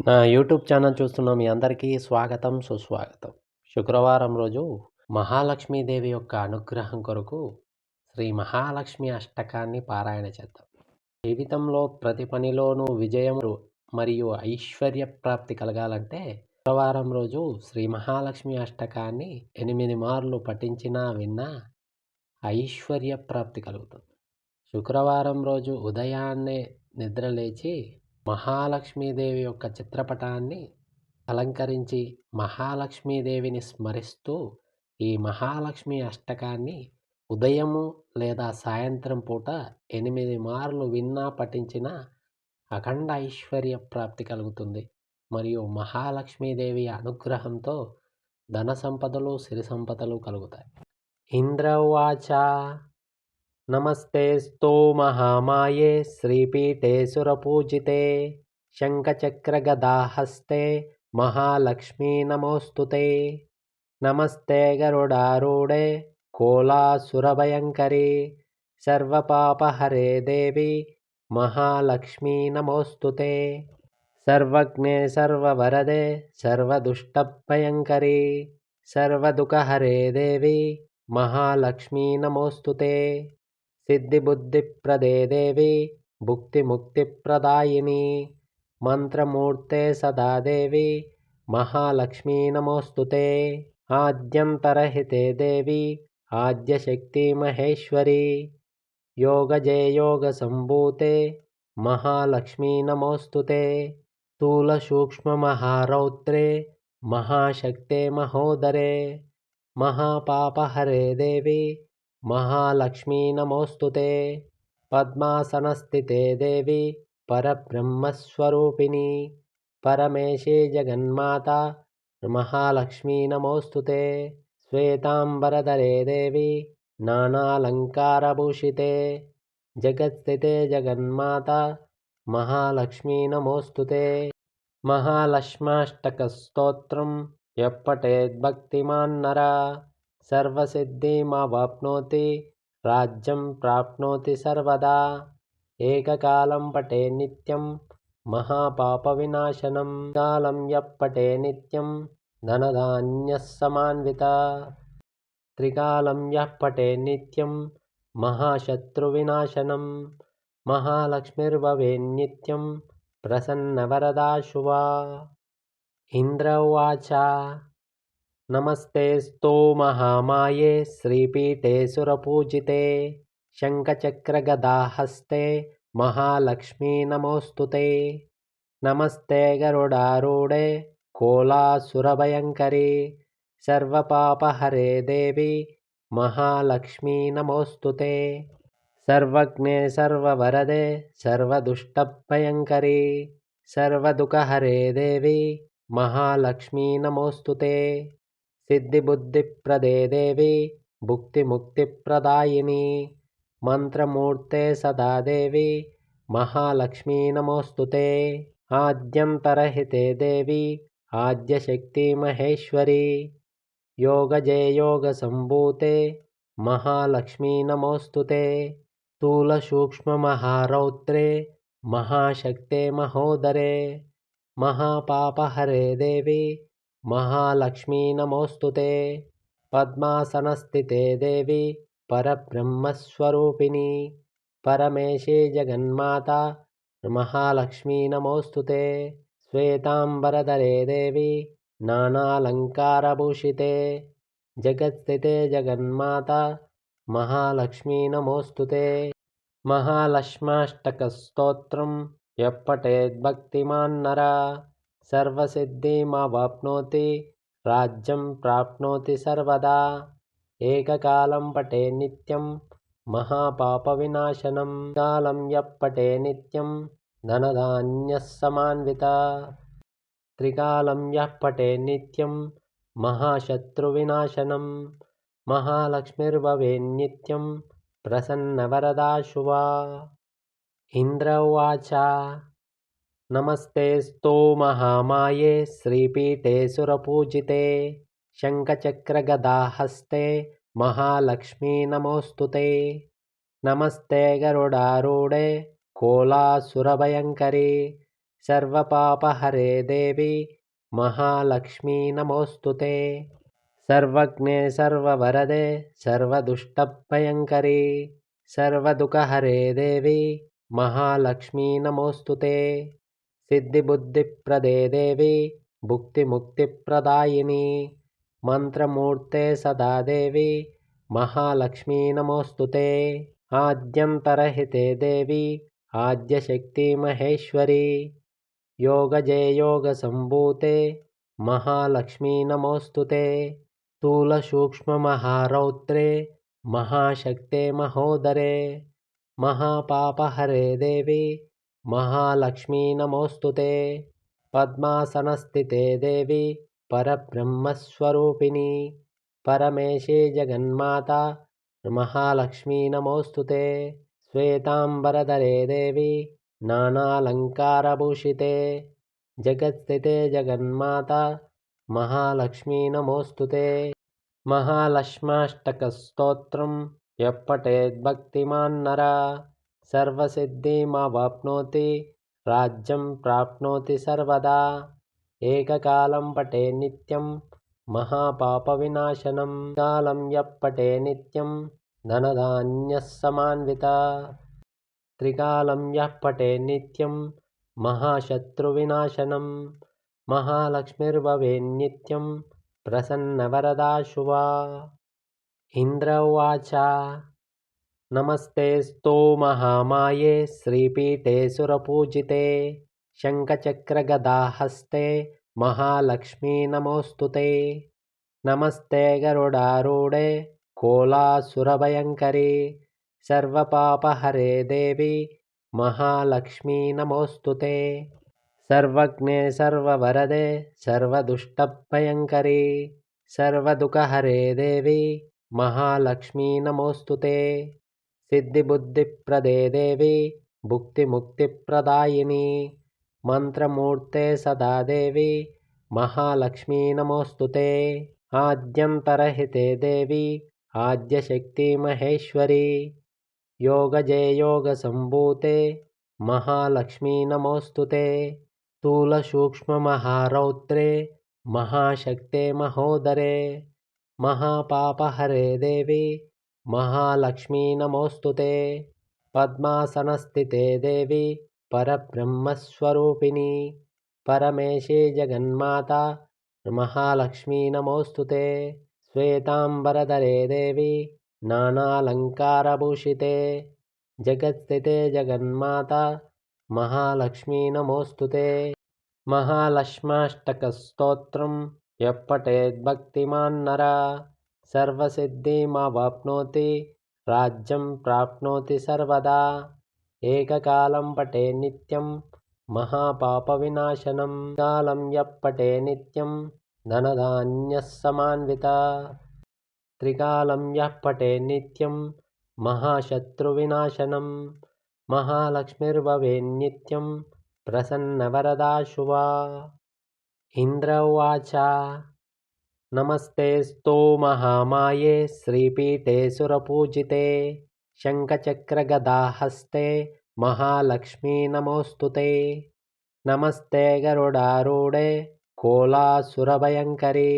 నా YouTube channel చూస్తున్న మీ అందరికీ స్వాగతం, సుస్వాగతం. శుక్రవారం రోజు మహాలక్ష్మీదేవి యొక్క అనుగ్రహం కొరకు శ్రీ మహాలక్ష్మి అష్టకాన్ని పారాయణ చేద్దాం. జీవితంలో ప్రతి పనిలోనూ విజయం మరియు ఐశ్వర్య ప్రాప్తి కలగాలంటే శుక్రవారం రోజు శ్రీ మహాలక్ష్మి అష్టకాన్ని 8 మార్లు పఠించినా విన్నా ఐశ్వర్య ప్రాప్తి కలుగుతుంది. శుక్రవారం రోజు ఉదయాన్నే నిద్రలేచి మహాలక్ష్మీదేవి యొక్క చిత్రపటాన్ని అలంకరించి మహాలక్ష్మీదేవిని స్మరిస్తూ ఈ మహాలక్ష్మి అష్టకాన్ని ఉదయము లేదా సాయంత్రం పూట 8 మార్లు విన్నా పఠించిన అఖండ ఐశ్వర్య ప్రాప్తి కలుగుతుంది. మరియు మహాలక్ష్మీదేవి అనుగ్రహంతో ధన సంపదలు, సిరి సంపదలు కలుగుతాయి. ఇంద్రవాచ నమస్తేస్తు మహామాయే శ్రీపీఠే సురపూజితే శంఖచక్రగదాహస్తే మహాలక్ష్మీ నమోస్తుతే. నమస్తే గరుడారూఢే కోలాసురభయంకరీ సర్వపాపహరే దేవి మహాలక్ష్మీ నమోస్తుతే. సర్వజ్ఞే సర్వవరదే సర్వదుష్టభయంకరీ సర్వదుఃఖహరే దేవి మహాలక్ష్మీ నమోస్తుతే. సిద్ధిబుద్ధిప్రదే దేవి భుక్తిముక్తిప్రదాయిని మంత్రమూర్తే సదా దేవి మహాలక్ష్మీ నమోస్తుతే. ఆద్యంతరహితే దేవి ఆద్యశక్తి మహేశ్వరి యోగజే యోగ సంభూతే మహాలక్ష్మీ నమోస్తుతే. స్థూలసూక్ష్మమహారౌద్రే మహాశక్తే మహోదరే మహాపాపహరే దేవి మహాలక్ష్మీ నమోస్తుతే. పద్మాసనస్థితే దేవి పరబ్రహ్మస్వరూపిణి పరమేశే జగన్మాత మహాలక్ష్మీ నమోస్తుతే. శ్వేతాంబరధరే దేవి నానాలంకారభూషితే జగత్స్థితే జగన్మాత మహాలక్ష్మీ నమోస్తుతే. మహాలక్ష్మాష్టక స్తోత్రం యప్పఠేద్భక్తిమాన్నరా సర్వసిద్ధిమవాప్నోతి రాజ్యం ప్రాప్నోతి సర్వదా. ఏకకాలం పఠే నిత్యం మహాపాపవినాశనం కాలం యప్పఠే నిత్యం ధనధాన్యసమాన్విత. త్రికాలం యః పఠే నిత్యం మహాశత్రువినాశనం మహాలక్ష్మిర్భవేన్నిత్యం ప్రసన్నవరదా శుభా. ఇంద్రవాచ నమస్తేస్తు మహామాయే శ్రీపీఠే సురపూజితే శంఖచక్రగదాహస్తే మహాలక్ష్మీ నమోస్తుతే. నమస్తే గరుడారూఢే కోలాసురభయంకరీ సర్వపాపహరే దేవి మహాలక్ష్మీ నమోస్తుతే. సర్వజ్ఞే సర్వవరదే సర్వదుష్టభయంకరీ సర్వదుఃఖహరే దేవి మహాలక్ష్మీ నమోస్తుతే. సిద్ధిబుద్ధిప్రదే దేవి భుక్తిముక్తిప్రదాయిని మంత్రమూర్తే సదా దేవి మహాలక్ష్మీ నమోస్తుతే. ఆద్యంతరహితే దేవి ఆద్యశక్తి మహేశ్వరి యోగజే యోగ సంభూతే మహాలక్ష్మీ నమోస్తుతే. స్థూలసూక్ష్మమహారౌద్రే మహాశక్తే మహోదరే మహాపాపహరే దేవి మహాలక్ష్మీ నమోస్తుతే. పద్మాసనస్థితే దేవి పరబ్రహ్మస్వరూపిణి పరమేశే జగన్మాత మహాలక్ష్మీ నమోస్తుతే. శ్వేతాంబరధరే దేవి నానాలంకారభూషితే జగత్స్థితే జగన్మాత మహాలక్ష్మీ నమోస్తుతే. మహాలక్ష్మాష్టక స్తోత్రం యప్పఠేద్భక్తిమాన్నరా సర్వసిద్ధిమవాప్నోతి రాజ్యం ప్రాప్నోతి సర్వదా. ఏకకాలం పఠే నిత్యం మహాపాపవినాశనం కాలం యప్పఠే నిత్యం ధనధాన్యసమాన్విత. త్రికాలం యః పఠే నిత్యం మహాశత్రువినాశనం మహాలక్ష్మిర్భవేన్నిత్యం ప్రసన్నవరదా శుభా. ఇంద్రవాచ నమస్తేస్తు మహామాయే శ్రీపీఠే సురపూజితే శంఖచక్రగదాహస్తే మహాలక్ష్మీ నమోస్తుతే. నమస్తే గరుడారూఢే కోలాసురభయంకరీ सर्वपापहरे देवी महालक्ष्मी नमोऽस्तुते। सर्वज्ञे सर्ववरदे सर्वदुष्टभयङ्करी सर्वदुःखहरे देवी महालक्ष्मी नमोऽस्तुते। सिद्धिबुद्धिप्रदे देवी भुक्तिमुक्तिप्रदायिनी मंत्रमूर्ते सदा देवी महालक्ष्मी नमोऽस्तुते। आद्यन्तरहिते देवी आद्यशक्ति महेश्वरी योगजे योगसम्भूते महालक्ष्मी नमोऽस्तुते। स्थूलसूक्ष्ममहारौद्रे महाशक्ते महोदरे महापापहरे देवी महालक्ष्मी नमोऽस्तुते। पद्मासनस्थिते देवी परब्रह्मस्वरूपिणी परमेशे जगन्माता महालक्ष्मी नमोऽस्तुते। श्वेताम्बरधरे देवी नानालङ्कारभूषिते जगत्स्थिते जगन्माता महालक्ष्मी नमोऽस्तुते। महालक्ष्म्याष्टकस्तोत्रं यः पठेद्भक्तिमान् नरः सर्वसिद्धिमवाप्नोति राज्यं प्राप्नोति सर्वदा। एककालं पठे नित्यं महापापविनाशनं कालं यः पठे नित्यं धनधान्यसमान्वितः। त्रिकालं यः पठे नित्यं महाशत्रुविनाशनं महालक्ष्मीर्भवेन्नित्यं प्रसन्नवरदा शुभा। इन्द्र उवाच नमस्तेऽस्तु महामाये श्रीपीठे सुरपूजिते शङ्खचक्रगदाहस्ते महालक्ष्मी नमोऽस्तुते। नमस्ते गरुडारूढे कोलासुरभयङ्करी सर्वपापहरे देवी महालक्ष्मी नमोऽस्तुते। सर्वज्ञे सर्ववरदे सर्वदुष्टभयङ्करी सर्वदुःखहरे देवी महालक्ष्मी नमोऽस्तुते। सिद्धिबुद्धिप्रदे देवी भुक्तिमुक्तिप्रदायिनी मंत्रमूर्ते सदा देवी महालक्ष्मी नमोऽस्तुते। आद्यन्तरहिते देवी आद्यशक्ति महेश्वरी योगजे योगसम्भूते महालक्ष्मी नमोऽस्तुते। स्थूलसूक्ष्ममहारौद्रे महाशक्ते महोदरे महापापहरे देवी महालक्ष्मी नमोऽस्तुते। पद्मासनस्थिते देवी परब्रह्मस्वरूपिणी परमेशे जगन्माता महालक्ष्मी नमोऽस्तुते। श्वेताम्बरधरे देवी नानालङ्कारभूषिते जगत्स्थिते जगन्माता महालक्ष्मी नमोऽस्तुते। महालक्ष्म्याष्टकस्तोत्रं यः पठेद्भक्तिमान् नरः सर्वसिद्धिमवाप्नोति राज्यं प्राप्नोति सर्वदा। एककालं पठे नित्यं महापापविनाशनं कालं यः पठे नित्यं धनधान्यसमान्वितः। त्रिकालं यः पठे नित्यं महाशत्रुविनाशनं महालक्ष्मीर्भवेन्नित्यं प्रसन्नवरदा शुभा। इन्द्र उवाच नमस्तेऽस्तु महामाये श्रीपीठे सुरपूजिते शङ्खचक्रगदाहस्ते महालक्ष्मी नमोऽस्तुते। नमस्ते गरुडारूढे कोलासुरभयङ्करी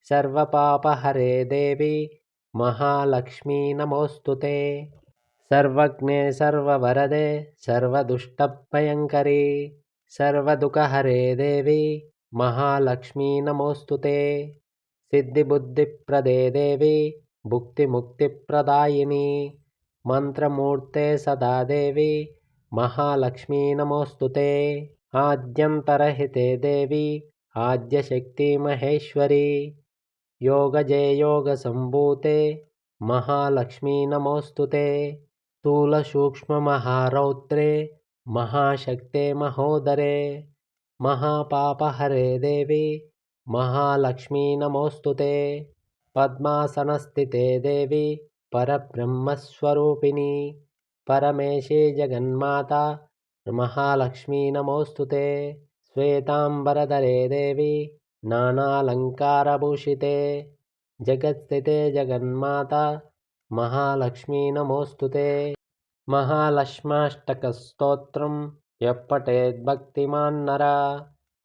सर्वपापहरे देवी महालक्ष्मी नमोऽस्तुते। सर्वज्ञे सर्ववरदे सर्वदुष्टभयङ्करी सर्वदुःखहरे देवी महालक्ष्मी नमोऽस्तुते। सिद्धिबुद्धिप्रदे देवी भुक्तिमुक्तिप्रदायिनी मंत्रमूर्ते सदा देवी महालक्ष्मी नमोऽस्तुते। आद्यन्तरहिते देवी आद्यशक्ति महेश्वरी योगजे योगसम्भूते महालक्ष्मी नमोऽस्तुते। स्थूलसूक्ष्ममहारौद्रे महाशक्ते महोदरे महापापहरे देवी महालक्ष्मी नमोऽस्तुते। पद्मासनस्थिते देवी परब्रह्मस्वरूपिणी परमेशे जगन्माता महालक्ष्मी नमोऽस्तुते। श्वेताम्बरधरे देवी नानालङ्कारभूषिते जगत्स्थिते जगन्माता महालक्ष्मी नमोऽस्तुते। महालक्ष्म्याष्टकस्तोत्रं यः पठेद्भक्तिमान्नरः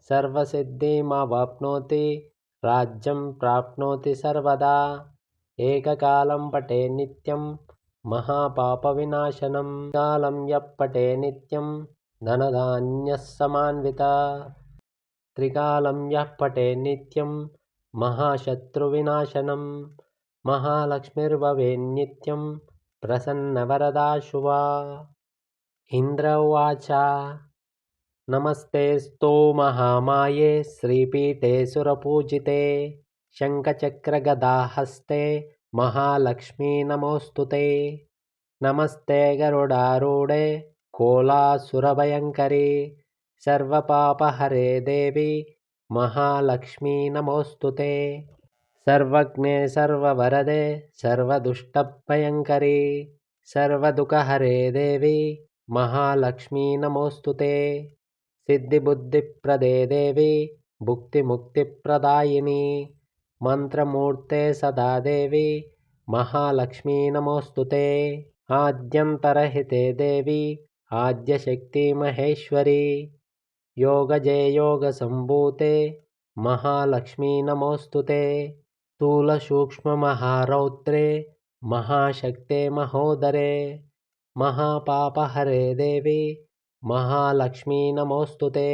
सर्वसिद्धिमवाप्नोति राज्यं प्राप्नोति सर्वदा। एककालं पठेत् नित्यं महापापविनाशनं कालं यः पठेत् नित्यं धनधान्यः समान्वितः। त्रिकालं यः पठेत् नित्यं महाशत्रुविनाशनं महालक्ष्मीर्भवेन्नित्यं प्रसन्नवरदा शुभा। इन्द्र उवाच नमस्तेऽस्तु महामाये श्रीपीठे सुरपूजिते शङ्खचक्रगदाहस्ते महालक्ष्मी नमोऽस्तु ते। नमस्ते गरुडारूढे कोलासुरभयङ्करी सर्वपापहरे देवी महालक्ष्मी नमोऽस्तु ते। सर्वज्ञे सर्ववरदे सर्वदुष्टभयङ्करी सर्वदुःखहरे देवी महालक्ष्मी नमोऽस्तु ते। सिद्धिबुद्धिप्रदे देवी भुक्तिमुक्तिप्रदायिनी मन्त्रमूर्ते सदा देवी महालक्ष्मी नमोऽस्तु ते। आद्यन्तरहिते देवी आद्यशक्ति महेश्वरी योगजे योगसम्भूते महालक्ष्मी नमोऽस्तु ते। स्थूलसूक्ष्ममहारौद्रे महाशक्ते महोदरे महापापहरे देवी महालक्ष्मी नमोऽस्तु ते।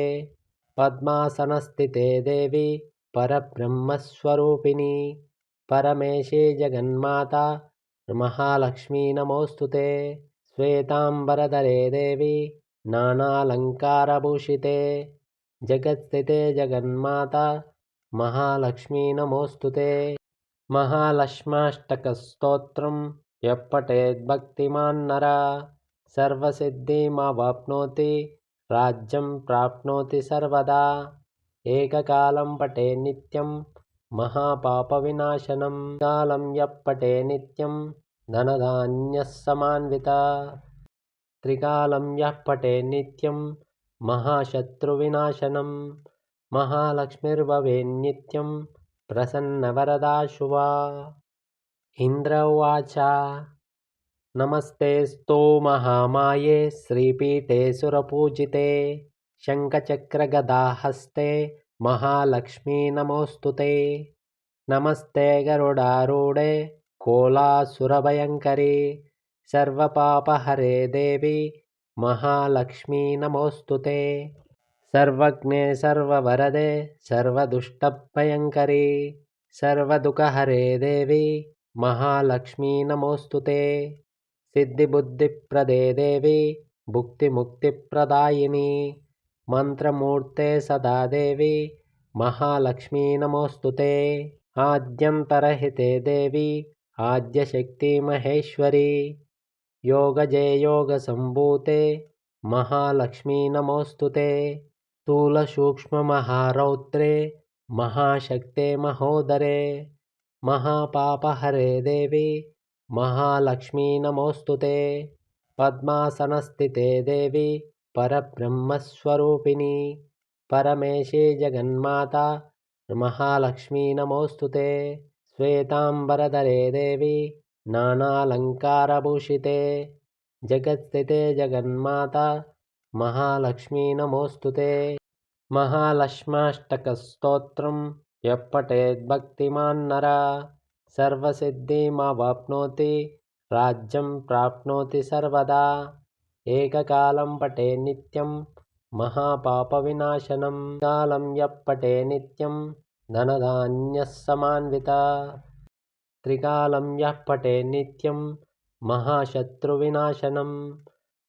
पद्मासनस्थिते देवी परब्रह्मस्वरूपिणी परमेशे जगन्माता महालक्ष्मी नमोऽस्तु ते। श्वेताम्बरधरे देवी नानालङ्कारभूषिते जगत्स्थिते जगन्माता महालक्ष्मी नमोऽस्तु ते। महालक्ष्म्याष्टकस्तोत्रं यः पठेद्भक्तिमान्नरः सर्वसिद्धिमवाप्नोति राज्यं प्राप्नोति सर्वदा। एककालं पठेत् नित्यं महापापविनाशनं कालं यः पठेत् नित्यं धनधान्यः समान्वितः। त्रिकालं यः पठेत् नित्यं महाशत्रुविनाशनं महालक्ष्मीर्भवेन्नित्यं प्रसन्नवरदा शुभा। इन्द्र उवाच नमस्तेऽस्तु महामाये श्रीपीठे सुरपूजिते शङ्खचक्रगदाहस्ते महालक्ष्मी नमोऽस्तु ते। नमस्ते गरुडारूढे कोलासुरभयङ्करी सर्वपापहरे देवी महालक्ष्मी नमोऽस्तु ते। सर्वज्ञे सर्ववरदे सर्वदुष्टभयङ्करी सर्वदुःखहरे देवी महालक्ष्मी नमोऽस्तु ते। सिद्धिबुद्धिप्रदे देवी भुक्तिमुक्तिप्रदायिनी मन्त्रमूर्ते सदा देवी महालक्ष्मी नमोऽस्तु ते। आद्यन्तरहिते देवी आद्यशक्ति महेश्वरी योगजे योगसम्भूते महालक्ष्मी नमोऽस्तु ते। स्थूलसूक्ष्ममहारौद्रे महाशक्ते महोदरे महापापहरे देवी महालक्ष्मी नमोऽस्तु ते। पद्मासनस्थिते देवी परब्रह्मस्वरूपिणी परमेशे जगन्माता महालक्ष्मी नमोऽस्तु ते। श्वेताम्बरधरे देवी नानालङ्कारभूषिते जगत्स्थिते जगन्माता महालक्ष्मी नमोऽस्तु ते। महालक्ष्म्याष्टकस्तोत्रं यः पठेद्भक्तिमान्नरः सर्वसिद्धिमवाप्नोति राज्यं प्राप्नोति सर्वदा। एककालं पठेत् नित्यं महापापविनाशनं कालं यः पठेत् नित्यं धनधान्यः समान्वितः। त्रिकालं यः पठेत् नित्यं महाशत्रुविनाशनं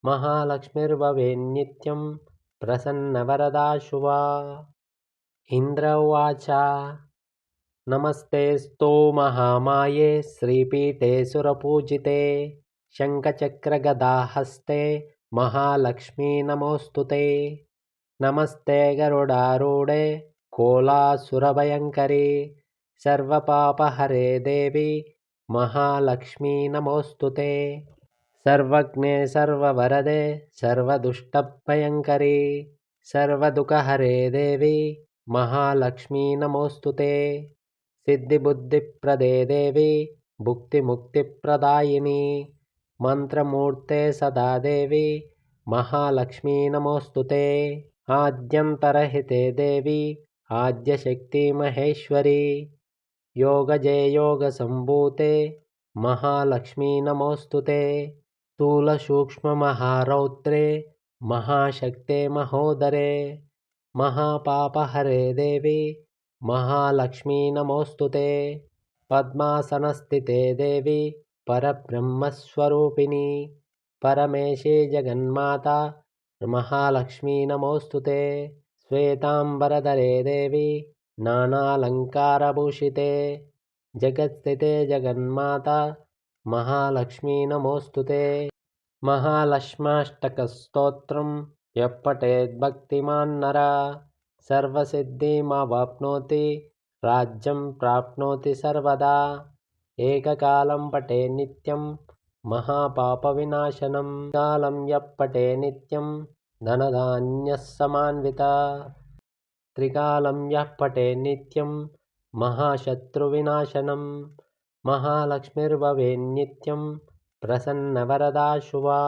महालक्ष्मीर्भवेन्नित्यं प्रसन्नवरदा शुभा। इन्द्र उवाच नमस्तेऽस्तु महामाये श्रीपीठे सुरपूजिते शङ्खचक्रगदाहस्ते महालक्ष्मी नमोऽस्तु ते। नमस्ते गरुडारूढे कोलासुरभयङ्करी सर्वपापहरे देवी महालक्ष्मी नमोऽस्तु ते। सर्वज्ञे सर्ववरदे सर्वदुष्टभयङ्करी सर्वदुःखहरे देवी महालक्ष्मी नमोऽस्तु ते। सिद्धिबुद्धिप्रदे देवी भुक्तिमुक्तिप्रदायिनी मन्त्रमूर्ते सदा देवी महालक्ष्मी नमोऽस्तुते। आद्यन्तरहिते देवी आद्यशक्ति महेश्वरी योगजे योगसम्भूते महालक्ष्मी नमोऽस्तुते। स्थूलसूक्ष्ममहारौद्रे महाशक्ते महोदरे महापापहरे देवी महालक्ष्मी नमोऽस्तुते। पद्मासनस्थिते देवी परब्रह्मस्वरूपिणी परमेशे जगन्माता महालक्ष्मी नमोऽस्तुते। श्वेताम्बरधरे देवी नानालङ्कारभूषिते जगत्स्थिते जगन्माता महालक्ष्मी नमोऽस्तुते। महालक्ष्म्याष्टकस्तोत्रं यः पठेत् भक्तिमान् नरः सर्वसिद्धिमवाप्नोति राज्यं प्राप्नोति सर्वदा। एककालं पठे नित्यं महापापविनाशनं कालं यः पठे नित्यं धनधान्यसमान्वितः त्रिकालं यः पठे नित्यं महाशत्रुविनाशनं महालक्ष्मीर्भवेन्नित्यं प्रसन्नवरदा शुभा।